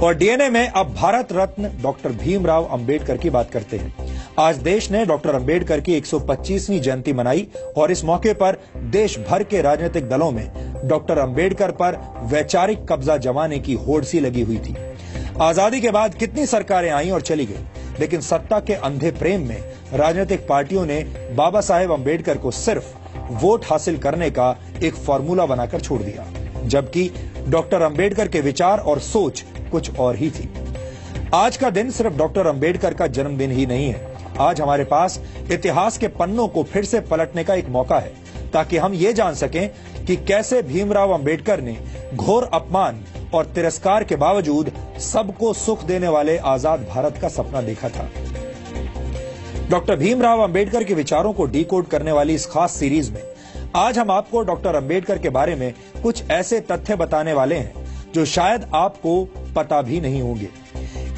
और डीएनए में अब भारत रत्न डॉक्टर भीमराव अंबेडकर की बात करते हैं। आज देश ने डॉक्टर अंबेडकर की 125वीं जयंती मनाई और इस मौके पर देश भर के राजनीतिक दलों में डॉक्टर अंबेडकर पर वैचारिक कब्जा जमाने की होड़ सी लगी हुई थी। आजादी के बाद कितनी सरकारें आई और चली गई, लेकिन सत्ता के अंधे प्रेम में राजनीतिक पार्टियों ने बाबा साहेब अंबेडकर को सिर्फ वोट हासिल करने का एक फॉर्मूला बनाकर छोड़ दिया, जबकि डॉक्टर अंबेडकर के विचार और सोच कुछ और ही थी। आज का दिन सिर्फ डॉक्टर अंबेडकर का जन्मदिन ही नहीं है। आज हमारे पास इतिहास के पन्नों को फिर से पलटने का एक मौका है, ताकि हम ये जान सकें कि कैसे भीमराव अंबेडकर ने घोर अपमान और तिरस्कार के बावजूद सबको सुख देने वाले आजाद भारत का सपना देखा था। डॉक्टर भीमराव अंबेडकर के विचारों को डिकोड करने वाली इस खास सीरीज में आज हम आपको डॉक्टर अंबेडकर के बारे में कुछ ऐसे तथ्य बताने वाले हैं जो शायद आपको पता भी नहीं होंगे।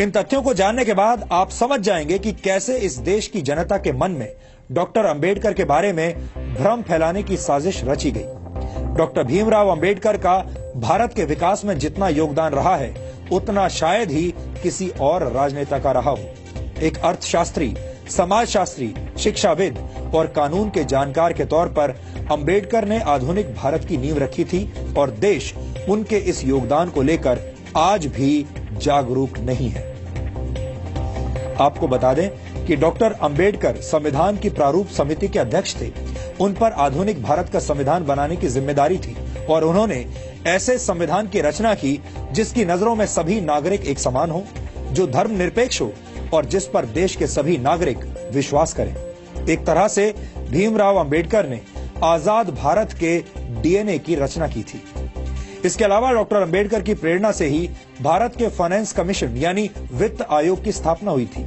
इन तथ्यों को जानने के बाद आप समझ जाएंगे कि कैसे इस देश की जनता के मन में डॉक्टर अंबेडकर के बारे में भ्रम फैलाने की साजिश रची गई। डॉक्टर भीमराव अंबेडकर का भारत के विकास में जितना योगदान रहा है, उतना शायद ही किसी और राजनेता का रहा हो। एक अर्थशास्त्री, समाजशास्त्री, शिक्षाविद और कानून के जानकार के तौर पर अंबेडकर ने आधुनिक भारत की नींव रखी थी और देश उनके इस योगदान को लेकर आज भी जागरूक नहीं है। आपको बता दें कि डॉक्टर अंबेडकर संविधान की प्रारूप समिति के अध्यक्ष थे। उन पर आधुनिक भारत का संविधान बनाने की जिम्मेदारी थी और उन्होंने ऐसे संविधान की रचना की जिसकी नजरों में सभी नागरिक एक समान हो, जो धर्मनिरपेक्ष हो और जिस पर देश के सभी नागरिक विश्वास करें। एक तरह से भीमराव अंबेडकर ने आजाद भारत के डीएनए की रचना की थी। इसके अलावा डॉक्टर अंबेडकर की प्रेरणा से ही भारत के फाइनेंस कमीशन यानी वित्त आयोग की स्थापना हुई थी।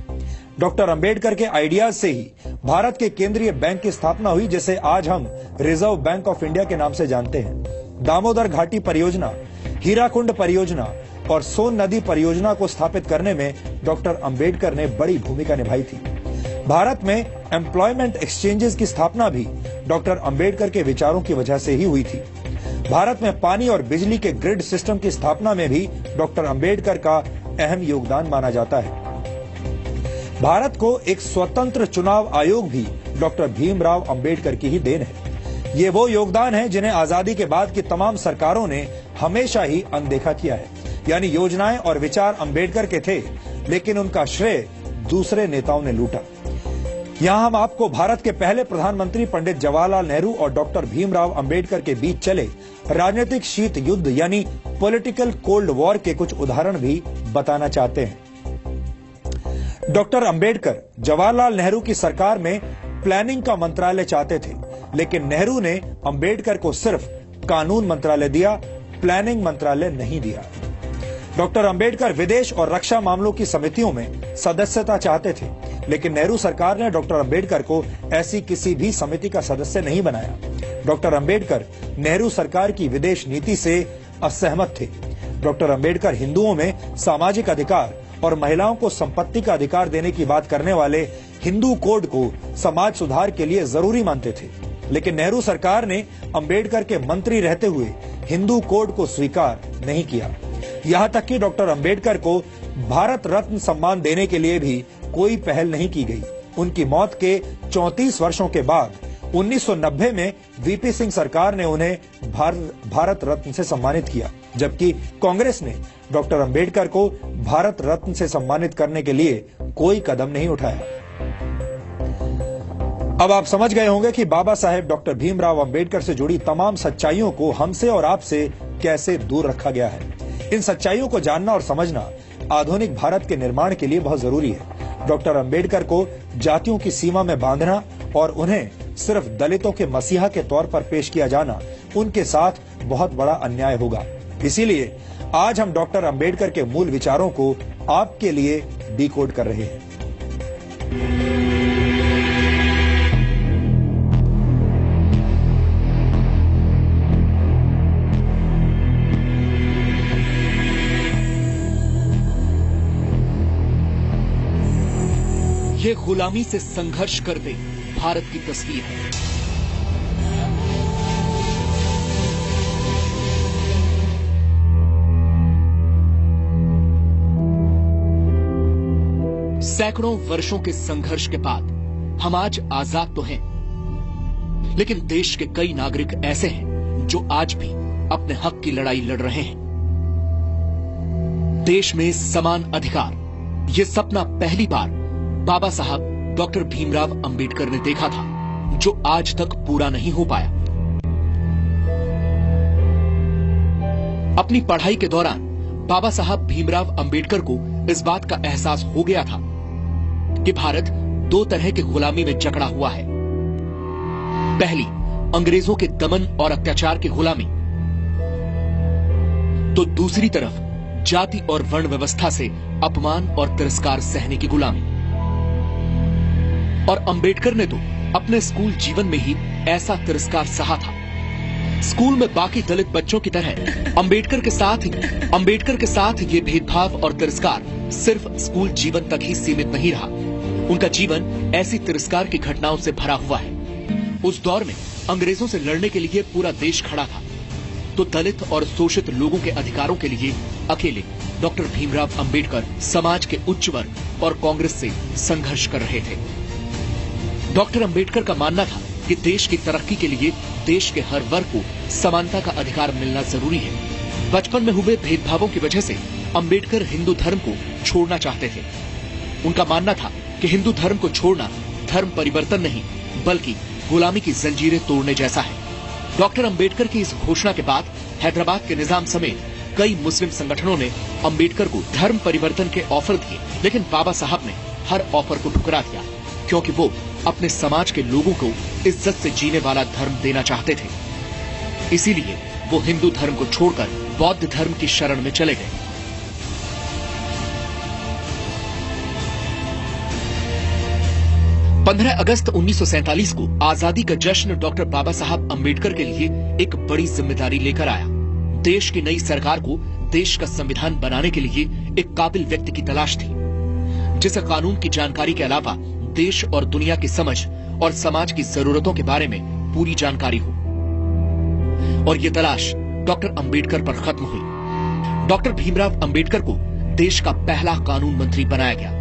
डॉक्टर अंबेडकर के आइडियाज से ही भारत के केंद्रीय बैंक की स्थापना हुई, जिसे आज हम रिजर्व बैंक ऑफ इंडिया के नाम से जानते हैं। दामोदर घाटी परियोजना, हीराकुंड परियोजना और सोन नदी परियोजना को स्थापित करने में डॉक्टर अंबेडकर ने बड़ी भूमिका निभाई थी। भारत में एम्प्लॉयमेंट एक्सचेंजेस की स्थापना भी डॉक्टर अंबेडकर के विचारों की वजह से ही हुई थी। भारत में पानी और बिजली के ग्रिड सिस्टम की स्थापना में भी डॉक्टर अंबेडकर का अहम योगदान माना जाता है। भारत को एक स्वतंत्र चुनाव आयोग भी डॉक्टर भीमराव अंबेडकर की ही देन है। ये वो योगदान है जिन्हें आजादी के बाद की तमाम सरकारों ने हमेशा ही अनदेखा किया है। यानी योजनाएं और विचार अंबेडकर के थे, लेकिन उनका श्रेय दूसरे नेताओं ने लूटा। यहाँ हम आपको भारत के पहले प्रधानमंत्री पंडित जवाहरलाल नेहरू और डॉक्टर भीमराव अंबेडकर के बीच चले राजनीतिक शीत युद्ध यानी पॉलिटिकल कोल्ड वॉर के कुछ उदाहरण भी बताना चाहते हैं। डॉक्टर अंबेडकर जवाहरलाल नेहरू की सरकार में प्लानिंग का मंत्रालय चाहते थे, लेकिन नेहरू ने अंबेडकर को सिर्फ कानून मंत्रालय दिया, प्लानिंग मंत्रालय नहीं दिया। डॉक्टर अंबेडकर विदेश और रक्षा मामलों की समितियों में सदस्यता चाहते थे, लेकिन नेहरू सरकार ने डॉक्टर अंबेडकर को ऐसी किसी भी समिति का सदस्य नहीं बनाया। डॉक्टर अंबेडकर नेहरू सरकार की विदेश नीति से असहमत थे। डॉक्टर अंबेडकर हिंदुओं में सामाजिक अधिकार और महिलाओं को संपत्ति का अधिकार देने की बात करने वाले हिंदू कोड को समाज सुधार के लिए जरूरी मानते थे, लेकिन नेहरू सरकार ने अंबेडकर के मंत्री रहते हुए हिंदू कोड को स्वीकार नहीं किया। यहाँ तक कि डॉक्टर अंबेडकर को भारत रत्न सम्मान देने के लिए भी कोई पहल नहीं की गई। उनकी मौत के 34 वर्षों के बाद 1990 में वीपी सिंह सरकार ने उन्हें भारत रत्न से सम्मानित किया, जबकि कांग्रेस ने डॉक्टर अंबेडकर को भारत रत्न से सम्मानित करने के लिए कोई कदम नहीं उठाया। अब आप समझ गए होंगे कि बाबा साहेब डॉक्टर भीमराव अंबेडकर से जुड़ी तमाम सच्चाइयों को हमसे और आपसे कैसे दूर रखा गया है। इन सच्चाइयों को जानना और समझना आधुनिक भारत के निर्माण के लिए बहुत जरूरी है। डॉक्टर अंबेडकर को जातियों की सीमा में बांधना और उन्हें सिर्फ दलितों के मसीहा के तौर पर पेश किया जाना उनके साथ बहुत बड़ा अन्याय होगा। इसीलिए आज हम डॉक्टर अंबेडकर के मूल विचारों को आपके लिए डिकोड कर रहे हैं। ये गुलामी से संघर्ष करते भारत की तस्वीर है। सैकड़ों वर्षों के संघर्ष के बाद हम आज आजाद तो हैं, लेकिन देश के कई नागरिक ऐसे हैं जो आज भी अपने हक की लड़ाई लड़ रहे हैं। देश में समान अधिकार, ये सपना पहली बार बाबा साहब डॉक्टर भीमराव अंबेडकर ने देखा था, जो आज तक पूरा नहीं हो पाया। अपनी पढ़ाई के दौरान बाबा साहब भीमराव अंबेडकर को इस बात का एहसास हो गया था कि भारत दो तरह की गुलामी में जकड़ा हुआ है। पहली, अंग्रेजों के दमन और अत्याचार की गुलामी, तो दूसरी तरफ जाति और वर्ण व्यवस्था से अपमान और तिरस्कार सहने की गुलामी। और अंबेडकर ने तो अपने स्कूल जीवन में ही ऐसा तिरस्कार सहा था। स्कूल में बाकी दलित बच्चों की तरह अंबेडकर के साथ ये भेदभाव और तिरस्कार सिर्फ स्कूल जीवन तक ही सीमित नहीं रहा। उनका जीवन ऐसी तिरस्कार की घटनाओं से भरा हुआ है। उस दौर में अंग्रेजों से लड़ने के लिए पूरा देश खड़ा था, तो दलित और शोषित लोगों के अधिकारों के लिए अकेले डॉक्टर भीमराव अंबेडकर समाज के उच्च वर्ग और कांग्रेस से संघर्ष कर रहे थे। डॉक्टर अंबेडकर का मानना था कि देश की तरक्की के लिए देश के हर वर्ग को समानता का अधिकार मिलना जरूरी है। बचपन में हुए भेदभावों की वजह से अंबेडकर हिंदू धर्म को छोड़ना चाहते थे। उनका मानना था कि हिंदू धर्म को छोड़ना धर्म परिवर्तन नहीं, बल्कि गुलामी की जंजीरें तोड़ने जैसा है। डॉक्टर अंबेडकर की इस घोषणा के बाद हैदराबाद के निजाम समेत कई मुस्लिम संगठनों ने अंबेडकर को धर्म परिवर्तन के ऑफर दिए, लेकिन बाबा साहब ने हर ऑफर को ठुकरा दिया, क्योंकि वो अपने समाज के लोगों को इज्जत से जीने वाला धर्म देना चाहते थे। इसीलिए वो हिंदू धर्म को छोड़कर बौद्ध धर्म की शरण में चले गए। पंद्रह अगस्त 1947 को आजादी का जश्न डॉक्टर बाबा साहब अंबेडकर के लिए एक बड़ी जिम्मेदारी लेकर आया। देश की नई सरकार को देश का संविधान बनाने के लिए एक काबिल व्यक्ति की तलाश थी, जिसे कानून की जानकारी के अलावा देश और दुनिया की समझ और समाज की जरूरतों के बारे में पूरी जानकारी हो। और ये तलाश डॉक्टर अंबेडकर पर खत्म हुई। डॉक्टर भीमराव अंबेडकर को देश का पहला कानून मंत्री बनाया गया,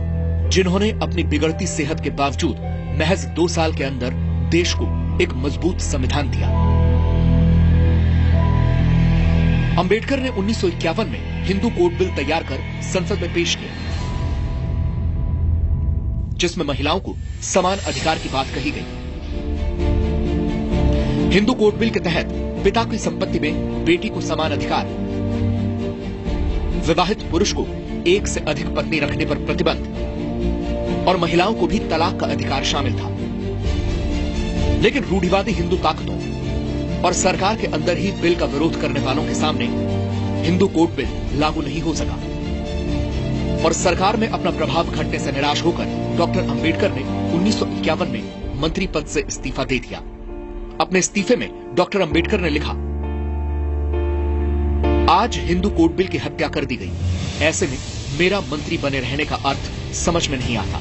जिन्होंने अपनी बिगड़ती सेहत के बावजूद महज 2 साल के अंदर देश को एक मजबूत संविधान दिया। अंबेडकर ने 1951 में हिंदू कोड बिल तैयार कर संसद में पेश किया, जिसमें महिलाओं को समान अधिकार की बात कही गई। हिंदू कोड बिल के तहत पिता की संपत्ति में बेटी को समान अधिकार, विवाहित पुरुष को एक से अधिक पत्नी रखने पर प्रतिबंध और महिलाओं को भी तलाक का अधिकार शामिल था। लेकिन रूढ़िवादी हिंदू ताकतों और सरकार के अंदर ही बिल का विरोध करने वालों के सामने हिंदू कोड बिल लागू नहीं हो सका और सरकार में अपना प्रभाव घटने से निराश होकर डॉक्टर अंबेडकर ने 1951 में मंत्री पद से इस्तीफा दे दिया। अपने इस्तीफे में डॉक्टर अंबेडकर ने लिखा, आज हिंदू कोड बिल की हत्या कर दी गई, ऐसे में मेरा मंत्री बने रहने का अर्थ समझ में नहीं आता।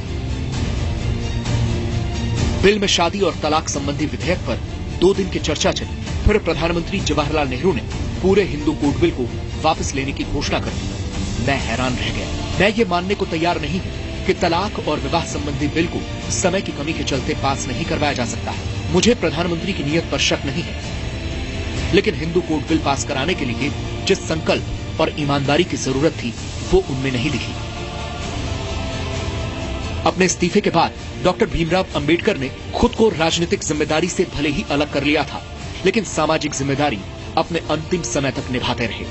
बिल में शादी और तलाक संबंधी विधेयक पर 2 दिन की चर्चा चली, फिर प्रधानमंत्री जवाहरलाल नेहरू ने पूरे हिंदू कोड बिल को वापस लेने की घोषणा कर दी। मैं हैरान रह गया। मैं ये मानने को तैयार नहीं हूं कि तलाक और विवाह संबंधी बिल को समय की कमी के चलते पास नहीं करवाया जा सकता है। मुझे प्रधानमंत्री की नीयत पर शक नहीं है, लेकिन हिंदू कोड बिल पास कराने के लिए जिस संकल्प और ईमानदारी की जरूरत थी, वो उनमें नहीं दिखी। अपने इस्तीफे के बाद डॉक्टर भीमराव अंबेडकर ने खुद को राजनीतिक जिम्मेदारी से भले ही अलग कर लिया था, लेकिन सामाजिक जिम्मेदारी अपने अंतिम समय तक निभाते रहे।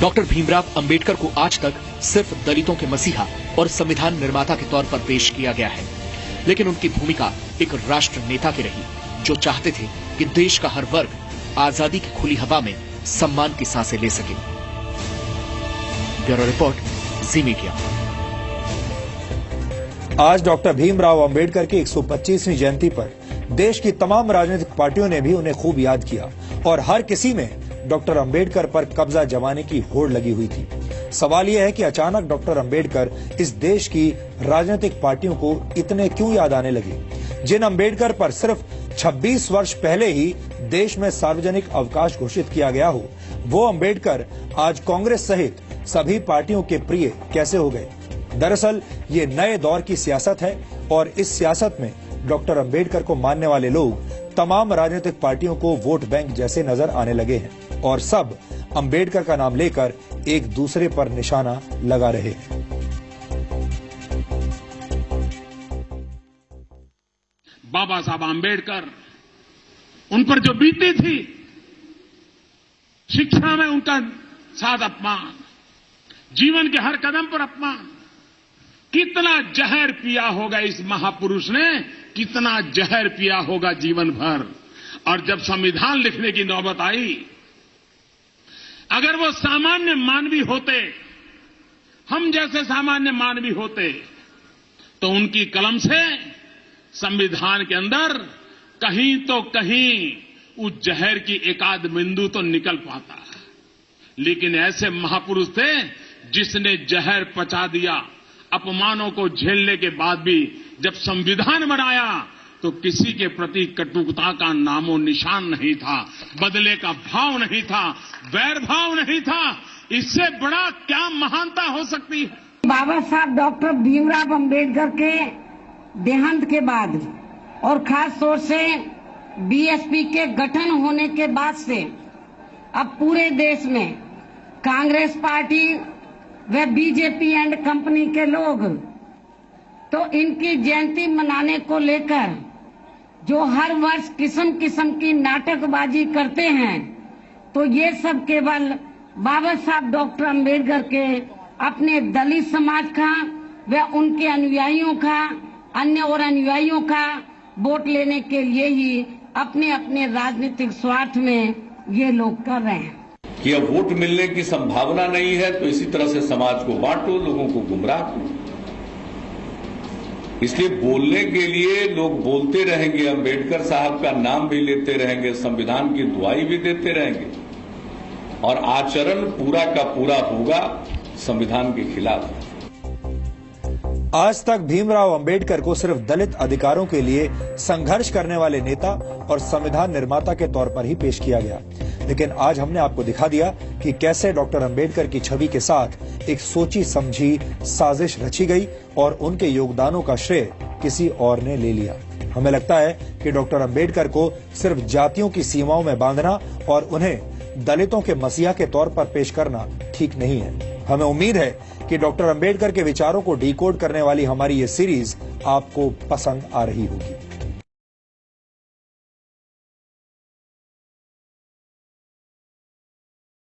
डॉक्टर भीमराव अंबेडकर को आज तक सिर्फ दलितों के मसीहा और संविधान निर्माता के तौर पर पेश किया गया है, लेकिन उनकी भूमिका एक राष्ट्र नेता की रही, जो चाहते थे कि देश का हर वर्ग आजादी की खुली हवा में सम्मान की सांसें ले सके। ब्यूरो रिपोर्ट, जी मीडिया। आज डॉक्टर भीमराव अंबेडकर की 125वीं जयंती पर देश की तमाम राजनीतिक पार्टियों ने भी उन्हें खूब याद किया और हर किसी में डॉक्टर अंबेडकर पर कब्जा जमाने की होड़ लगी हुई थी। सवाल यह है कि अचानक डॉक्टर अंबेडकर इस देश की राजनीतिक पार्टियों को इतने क्यों याद आने लगे? जिन अंबेडकर पर सिर्फ 26 वर्ष पहले ही देश में सार्वजनिक अवकाश घोषित किया गया हो, वो अंबेडकर आज कांग्रेस सहित सभी पार्टियों के प्रिय कैसे हो गए? दरअसल ये नए दौर की सियासत है और इस सियासत में डॉक्टर अंबेडकर को मानने वाले लोग तमाम राजनीतिक पार्टियों को वोट बैंक जैसे नजर आने लगे हैं और सब अंबेडकर का नाम लेकर एक दूसरे पर निशाना लगा रहे हैं। बाबा साहब अंबेडकर, उन पर जो बीती थी, शिक्षा में उनका साथ अपमान, जीवन के हर कदम पर अपमान, कितना जहर पिया होगा इस महापुरुष ने, कितना जहर पिया होगा जीवन भर। और जब संविधान लिखने की नौबत आई, अगर वो सामान्य मानवी होते, हम जैसे सामान्य मानवी होते, तो उनकी कलम से संविधान के अंदर कहीं तो कहीं उस जहर की एकाध बिंदु तो निकल पाता। लेकिन ऐसे महापुरुष थे जिसने जहर पचा दिया। अपमानों को झेलने के बाद भी जब संविधान बनाया तो किसी के प्रति कटुता का नामो निशान नहीं था, बदले का भाव नहीं था, वैर भाव नहीं था। इससे बड़ा क्या महानता हो सकती है। बाबा साहब डॉक्टर भीमराव अंबेडकर के देहांत के बाद और खास तौर से बीएसपी के गठन होने के बाद से अब पूरे देश में कांग्रेस पार्टी व बीजेपी एंड कंपनी के लोग तो इनकी जयंती मनाने को लेकर जो हर वर्ष किस्म किस्म की नाटकबाजी करते हैं, तो ये सब केवल बाबा साहब डॉक्टर अंबेडकर के अपने दलित समाज का व उनके अनुयायियों का, अन्य और अनुयायियों का वोट लेने के लिए ही अपने अपने राजनीतिक स्वार्थ में ये लोग कर रहे हैं। कि अब वोट मिलने की संभावना नहीं है तो इसी तरह से समाज को बांटो, लोगों को गुमराह करो। इसलिए बोलने के लिए लोग बोलते रहेंगे, अंबेडकर साहब का नाम भी लेते रहेंगे, संविधान की दुआई भी देते रहेंगे और आचरण पूरा का पूरा होगा संविधान के खिलाफ। आज तक भीमराव अंबेडकर को सिर्फ दलित अधिकारों के लिए संघर्ष करने वाले नेता और संविधान निर्माता के तौर पर ही पेश किया गया, लेकिन आज हमने आपको दिखा दिया कि कैसे डॉक्टर अंबेडकर की छवि के साथ एक सोची समझी साजिश रची गई और उनके योगदानों का श्रेय किसी और ने ले लिया। हमें लगता है कि डॉक्टर अंबेडकर को सिर्फ जातियों की सीमाओं में बांधना और उन्हें दलितों के मसीहा के तौर पर पेश करना ठीक नहीं है। हमें उम्मीद है कि डॉक्टर अंबेडकर के विचारों को डिकोड करने वाली हमारी ये सीरीज आपको पसंद आ रही होगी।